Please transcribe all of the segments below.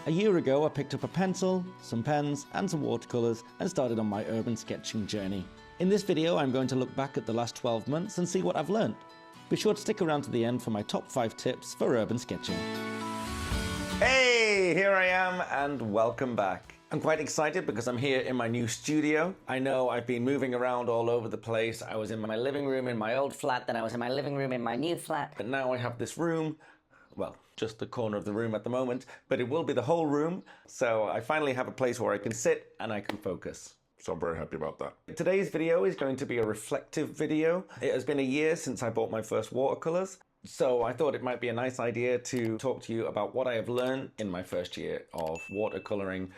A year ago, I picked up a pencil, some pens, and some watercolours and started on my urban sketching journey. In this video, I'm going to look back at the last 12 months and see what I've learnt. Be sure to stick around to the end for my top 5 tips for urban sketching. Hey, here I am and welcome back. I'm quite excited because I'm here in my new studio. I know I've been moving around all over the place. I was in my living room in my old flat, then I was in my living room in my new flat. But now I have this room, well, just the corner of the room at the moment, but it will be the whole room. So I finally have a place where I can sit and I can focus. So I'm very happy about that. Today's video is going to be a reflective video. It has been a year since I bought my first watercolors. So I thought it might be a nice idea to talk to you about what I have learned in my first year of watercoloring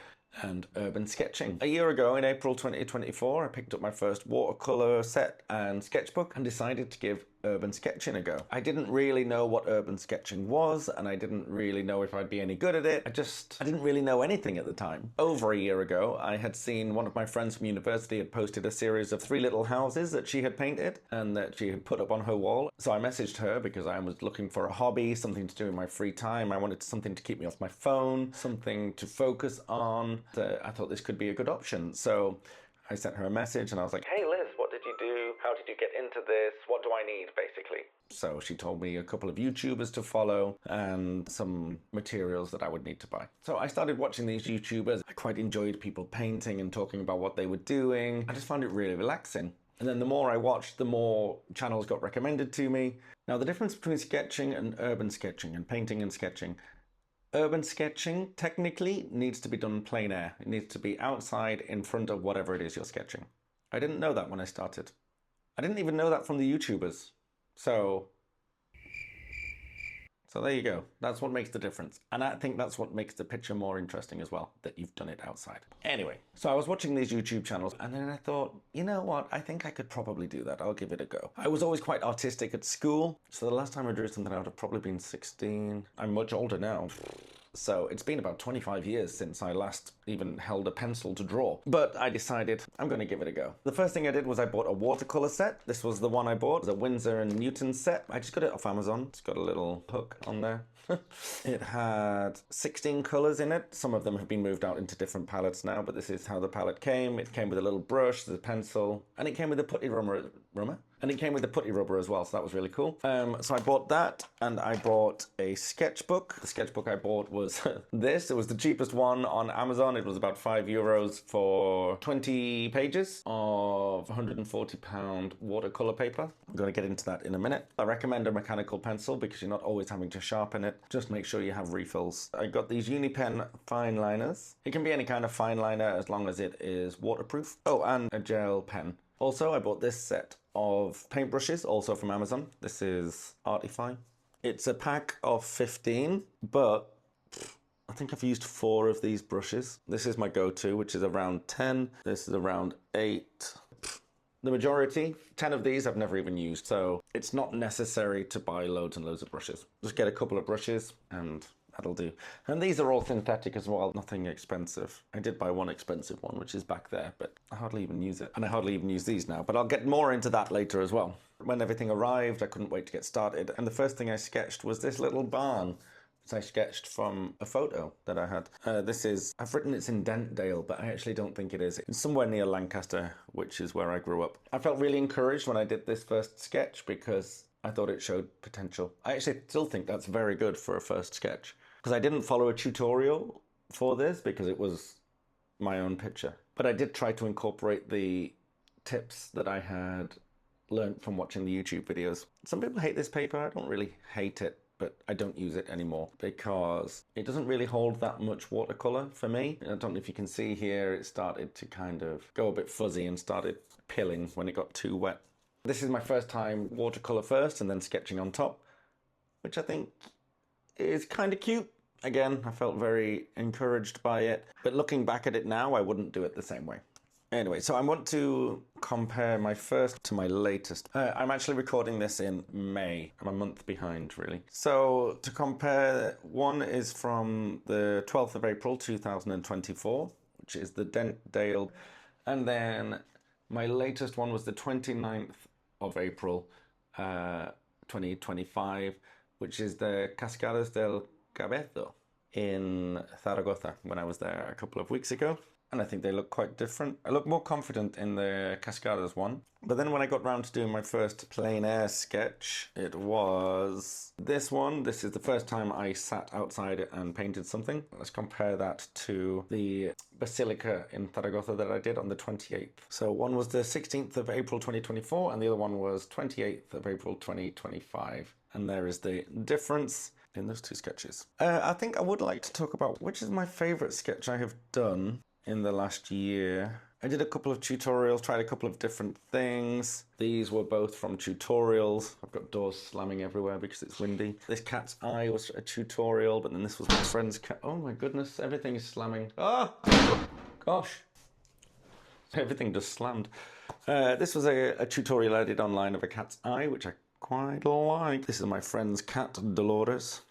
and urban sketching. A year ago in April 2024, I picked up my first watercolor set and sketchbook and decided to give urban sketching a go. I didn't really know what urban sketching was and I didn't really know if I'd be any good at it. I didn't really know anything at the time. Over a year ago, I had seen one of my friends from university had posted a series of 3 little houses that she had painted and that she had put up on her wall. So I messaged her because I was looking for a hobby, something to do in my free time. I wanted something to keep me off my phone, something to focus on. I thought this could be a good option. So I sent her a message and I was like, hey Liz, what did you do? How did you get into this? What do I need, basically? So she told me a couple of YouTubers to follow and some materials that I would need to buy. So I started watching these YouTubers. I quite enjoyed people painting and talking about what they were doing. I just found it really relaxing. And then the more I watched, the more channels got recommended to me. Now the difference between sketching and urban sketching and painting and sketching. Urban sketching technically needs to be done plein air. It needs to be outside in front of whatever it is you're sketching. I didn't know that when I started. I didn't even know that from the YouTubers. So there you go. That's what makes the difference. And I think that's what makes the picture more interesting as well, that you've done it outside. Anyway, so I was watching these YouTube channels and then I thought, you know what? I think I could probably do that. I'll give it a go. I was always quite artistic at school. So the last time I drew something, I would have probably been 16. I'm much older now. So it's been about 25 years since I last even held a pencil to draw. But I decided I'm going to give it a go. The first thing I did was I bought a watercolor set. This was the one I bought. It was a Winsor & Newton set. I just got it off Amazon. It's got a little hook on there. It had 16 colors in it. Some of them have been moved out into different palettes now, but this is how the palette came. It came with a little brush, the pencil, and it came with a putty rubber. And it came with the putty rubber as well, so that was really cool. So I bought that, and I bought a sketchbook. The sketchbook I bought was this. It was the cheapest one on Amazon. It was about €5 for 20 pages of £140 watercolor paper. I'm going to get into that in a minute. I recommend a mechanical pencil because you're not always having to sharpen it. Just make sure you have refills. I got these Unipen fine liners. It can be any kind of fine liner as long as it is waterproof. Oh, and a gel pen. Also, I bought this set of paintbrushes, also from Amazon. This is Artify. It's a pack of 15, but I think I've used 4 of these brushes. This is my go-to, which is around 10. This is around 8. The majority, 10 of these I've never even used, so it's not necessary to buy loads and loads of brushes. Just get a couple of brushes and that'll do. And these are all synthetic as well, nothing expensive. I did buy one expensive one, which is back there, but I hardly even use it. And I hardly even use these now, but I'll get more into that later as well. When everything arrived, I couldn't wait to get started. And the first thing I sketched was this little barn that I sketched from a photo that I had. I've written it's in Dentdale, but I actually don't think it is. It's somewhere near Lancaster, which is where I grew up. I felt really encouraged when I did this first sketch because I thought it showed potential. I actually still think that's very good for a first sketch. Because I didn't follow a tutorial for this because it was my own picture. But I did try to incorporate the tips that I had learned from watching the YouTube videos. Some people hate this paper. I don't really hate it, but I don't use it anymore because it doesn't really hold that much watercolor for me. I don't know if you can see here, it started to kind of go a bit fuzzy and started pilling when it got too wet. This is my first time watercolor first and then sketching on top, which I think is kind of cute. Again, I felt very encouraged by it, but looking back at it now, I wouldn't do it the same way. Anyway, so I want to compare my first to my latest. I'm actually recording this in May. I'm a month behind, really. So to compare, one is from the 12th of April, 2024, which is the Dentdale. And then my latest one was the 29th of April, 2025, which is the Cascadas del Cabezo in Zaragoza when I was there a couple of weeks ago. And I think they look quite different. I look more confident in the Cascadas one. But then when I got round to doing my first plein air sketch, it was this one. This is the first time I sat outside and painted something. Let's compare that to the Basilica in Zaragoza that I did on the 28th. So one was the 16th of April 2024 and the other one was 28th of April 2025. And there is the difference in those two sketches. I think I would like to talk about which is my favorite sketch I have done in the last year. I did a couple of tutorials, tried a couple of different things. These were both from tutorials. I've got doors slamming everywhere because it's windy. This cat's eye was a tutorial, but then this was my friend's cat. Oh my goodness, everything is slamming. Oh, gosh. Everything just slammed. This was a tutorial I did online of a cat's eye, which I quite like. This is my friend's cat, Dolores.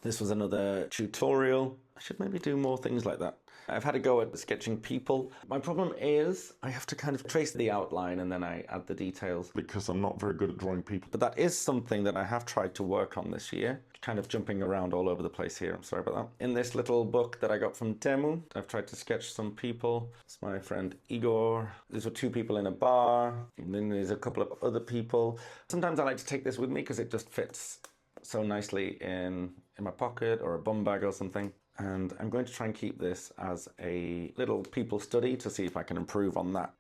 This was another tutorial. I should maybe do more things like that. I've had a go at sketching people. My problem is I have to kind of trace the outline and then I add the details because I'm not very good at drawing people. But that is something that I have tried to work on this year. Kind of jumping around all over the place here. I'm sorry about that. In this little book that I got from Temu, I've tried to sketch some people. It's my friend Igor. These were two people in a bar. And then there's a couple of other people. Sometimes I like to take this with me because it just fits so nicely in my pocket or a bum bag or something. And I'm going to try and keep this as a little people study to see if I can improve on that.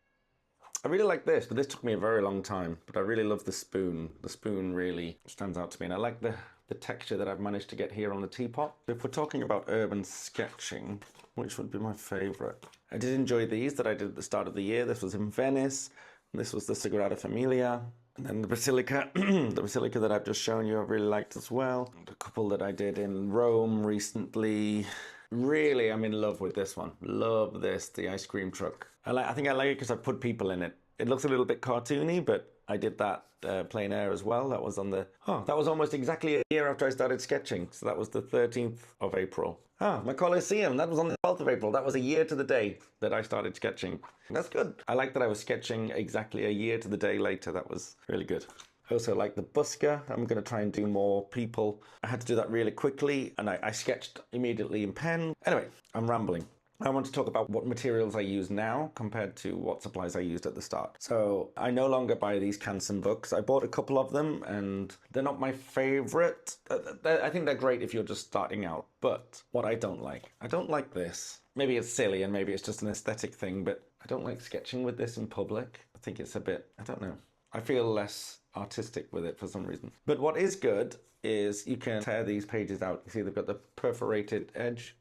I really like this, but this took me a very long time. But I really love the spoon. The spoon really stands out to me. And I like the texture that I've managed to get here on the teapot. If we're talking about urban sketching, which would be my favorite? I did enjoy these that I did at the start of the year. This was in Venice. This was the Sagrada Familia. And then the Basilica, the Basilica that I've just shown you, I've really liked as well. And a couple that I did in Rome recently. Really, I'm in love with this one. Love this, the ice cream truck. I think I like it because I put people in it. It looks a little bit cartoony, but I did that plein air as well. That was on the, that was almost exactly a year after I started sketching. So that was the 13th of April. My Colosseum, that was on the 12th of April. That was a year to the day that I started sketching. That's good. I like that I was sketching exactly a year to the day later. That was really good. I also like the busker. I'm going to try and do more people. I had to do that really quickly and I sketched immediately in pen. Anyway, I'm rambling. I want to talk about what materials I use now compared to what supplies I used at the start. So I no longer buy these Canson books. I bought a couple of them and they're not my favorite. I think they're great if you're just starting out. But what I don't like this. Maybe it's silly and maybe it's just an aesthetic thing, but I don't like sketching with this in public. I think it's a bit, I don't know. I feel less artistic with it for some reason. But what is good is you can tear these pages out. You see they've got the perforated edge,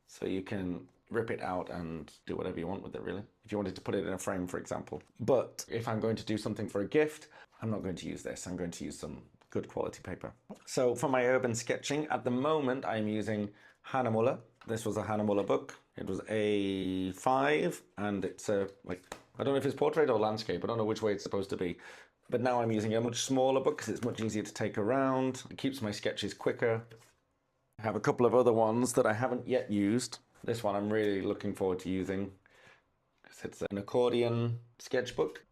so you can rip it out and do whatever you want with it, really. If you wanted to put it in a frame, for example. But if I'm going to do something for a gift, I'm not going to use this. I'm going to use some good quality paper. So for my urban sketching, at the moment, I'm using Hahnemuller. This was a Hahnemuller book. It was A5, and it's I don't know if it's portrait or landscape. I don't know which way it's supposed to be. But now I'm using a much smaller book because it's much easier to take around. It keeps my sketches quicker. I have a couple of other ones that I haven't yet used. This one I'm really looking forward to using because it's an accordion sketchbook.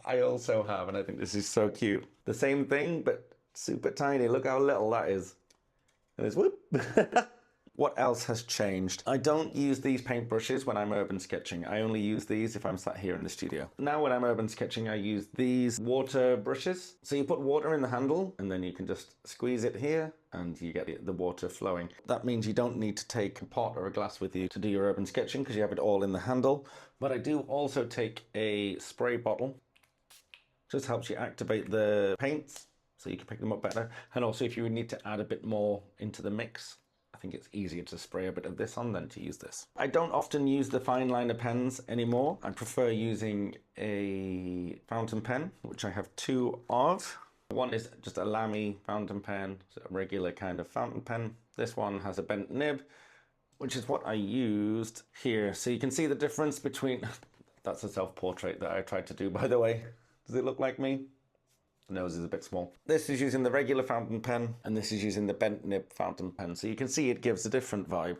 I also have, and I think this is so cute, the same thing but super tiny. Look how little that is. And it's whoop. What else has changed? I don't use these paintbrushes when I'm urban sketching. I only use these if I'm sat here in the studio. Now when I'm urban sketching, I use these water brushes. So you put water in the handle and then you can just squeeze it here and you get the water flowing. That means you don't need to take a pot or a glass with you to do your urban sketching because you have it all in the handle. But I do also take a spray bottle. Just helps you activate the paints so you can pick them up better. And also if you need to add a bit more into the mix, I think it's easier to spray a bit of this on than to use this. I don't often use the fine liner pens anymore. I prefer using a fountain pen, which I have two of. One is just a Lamy fountain pen, so a regular kind of fountain pen. This one has a bent nib, which is what I used here. So you can see the difference between... That's a self-portrait that I tried to do, by the way. Does it look like me? The nose is a bit small. This is using the regular fountain pen, and this is using the bent nib fountain pen. So you can see it gives a different vibe.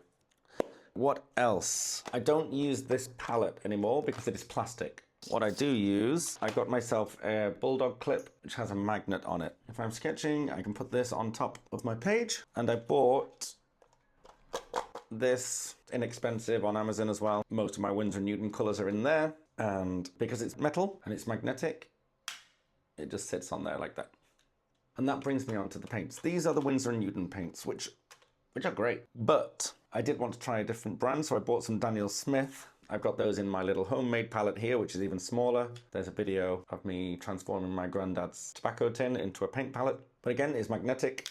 What else? I don't use this palette anymore because it is plastic. What I do use, I got myself a bulldog clip, which has a magnet on it. If I'm sketching, I can put this on top of my page. And I bought this inexpensive on Amazon as well. Most of my Winsor & Newton colours are in there, and because it's metal and it's magnetic, it just sits on there like that. And that brings me on to the paints. These are the Winsor & Newton paints, which are great. But I did want to try a different brand, so I bought some Daniel Smith. I've got those in my little homemade palette here, which is even smaller. There's a video of me transforming my granddad's tobacco tin into a paint palette. But again, it's magnetic.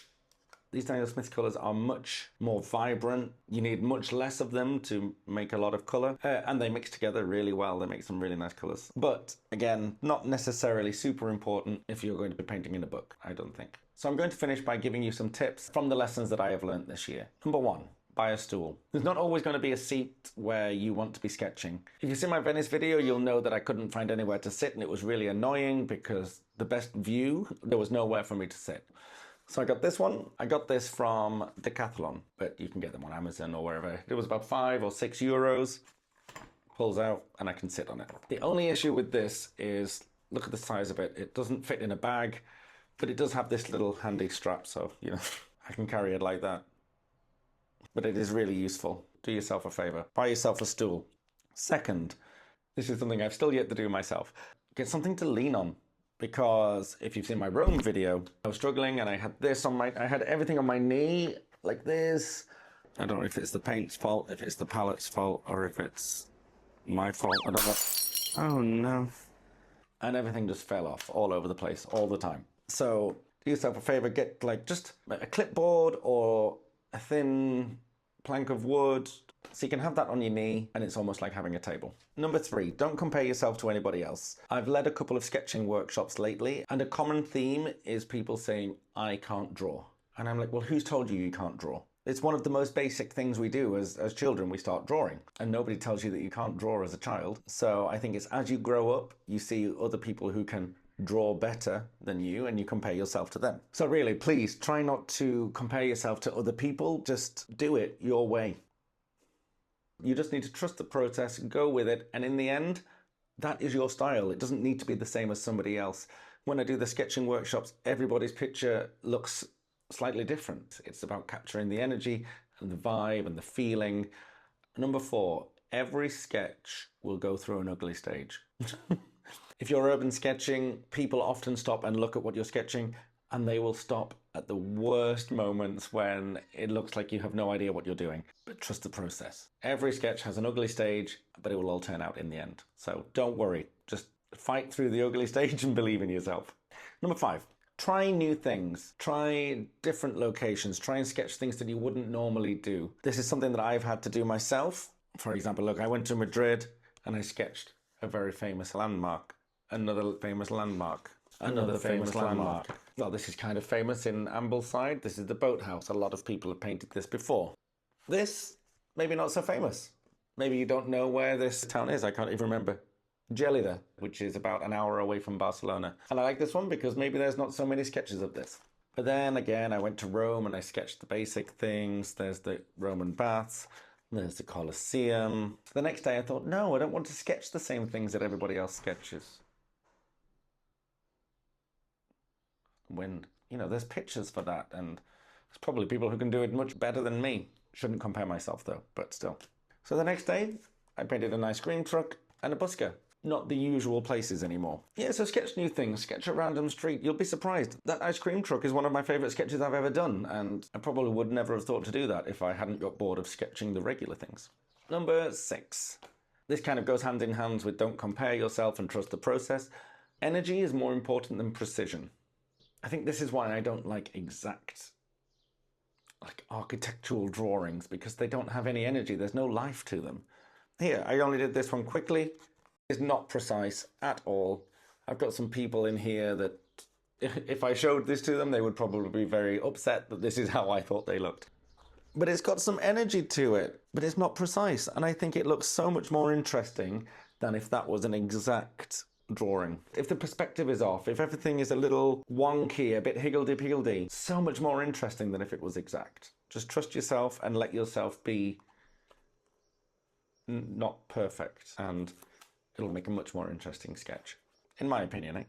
These Daniel Smith colours are much more vibrant. You need much less of them to make a lot of colour. And they mix together really well. They make some really nice colours. But again, not necessarily super important if you're going to be painting in a book, I don't think. So I'm going to finish by giving you some tips from the lessons that I have learned this year. Number one, buy a stool. There's not always going to be a seat where you want to be sketching. If you've seen my Venice video, you'll know that I couldn't find anywhere to sit, and it was really annoying because the best view, there was nowhere for me to sit. So I got this one. I got this from Decathlon, but you can get them on Amazon or wherever. It was about €5 or €6. Pulls out and I can sit on it. The only issue with this is, look at the size of it. It doesn't fit in a bag, but it does have this little handy strap, so, you know, I can carry it like that. But it is really useful. Do yourself a favor. Buy yourself a stool. Second, this is something I've still yet to do myself. Get something to lean on. Because if you've seen my Rome video, I was struggling and I had this on I had everything on my knee like this. I don't know if it's the paint's fault, if it's the palette's fault, or if it's my fault. I don't know. Oh no. And everything just fell off all over the place all the time. So do yourself a favor, get like just a clipboard or a thin plank of wood, so you can have that on your knee and it's almost like having a table. Number 3, don't compare yourself to anybody else. I've led a couple of sketching workshops lately, and a common theme is people saying, I can't draw. And I'm like, well, who's told you can't draw? It's one of the most basic things we do as children. We start drawing, and nobody tells you that you can't draw as a child. So I think it's as you grow up, you see other people who can draw better than you and you compare yourself to them. So really, please try not to compare yourself to other people. Just do it your way. You just need to trust the process, go with it, and in the end, that is your style. It doesn't need to be the same as somebody else. When I do the sketching workshops, everybody's picture looks slightly different. It's about capturing the energy and the vibe and the feeling. Number 4, every sketch will go through an ugly stage. If you're urban sketching, people often stop and look at what you're sketching, and they will stop at the worst moments when it looks like you have no idea what you're doing. But trust the process. Every sketch has an ugly stage, but it will all turn out in the end. So don't worry, just fight through the ugly stage and believe in yourself. Number 5, try new things. Try different locations. Try and sketch things that you wouldn't normally do. This is something that I've had to do myself. For example, look, I went to Madrid and I sketched a very famous landmark. Another famous landmark. Another famous landmark. Well, this is kind of famous in Ambleside. This is the boathouse. A lot of people have painted this before. This, maybe not so famous. Maybe you don't know where this town is. I can't even remember. Gelida, which is about an hour away from Barcelona. And I like this one because maybe there's not so many sketches of this. But then again, I went to Rome and I sketched the basic things. There's the Roman baths. There's the Colosseum. The next day I thought, no, I don't want to sketch the same things that everybody else sketches. When, you know, there's pictures for that, and there's probably people who can do it much better than me. Shouldn't compare myself though, but still. So the next day, I painted an ice cream truck and a busker. Not the usual places anymore. Yeah, so sketch new things, sketch a random street. You'll be surprised. That ice cream truck is one of my favourite sketches I've ever done, and I probably would never have thought to do that if I hadn't got bored of sketching the regular things. Number 6. This kind of goes hand in hand with don't compare yourself and trust the process. Energy is more important than precision. I think this is why I don't like exact, like architectural drawings, because they don't have any energy. There's no life to them. Here, I only did this one quickly. It's not precise at all. I've got some people in here that if I showed this to them, they would probably be very upset that this is how I thought they looked. But it's got some energy to it, but it's not precise. And I think it looks so much more interesting than if that was an exact drawing. If the perspective is off, if everything is a little wonky, a bit higgledy-piggledy, so much more interesting than if it was exact. Just trust yourself and let yourself be not perfect, and it'll make a much more interesting sketch, in my opinion, eh?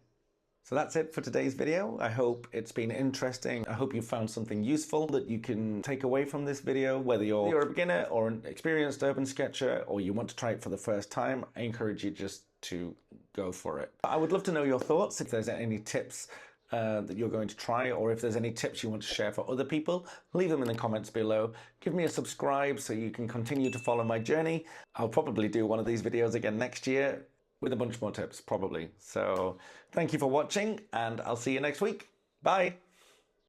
So that's it for today's video. I hope it's been interesting. I hope you found something useful that you can take away from this video, whether you're a beginner or an experienced urban sketcher, or you want to try it for the first time. I encourage you just to go for it. I would love to know your thoughts, if there's any tips that you're going to try, or if there's any tips you want to share for other people, leave them in the comments below. Give me a subscribe so you can continue to follow my journey. I'll probably do one of these videos again next year with a bunch more tips, probably. So thank you for watching, and I'll see you next week. Bye.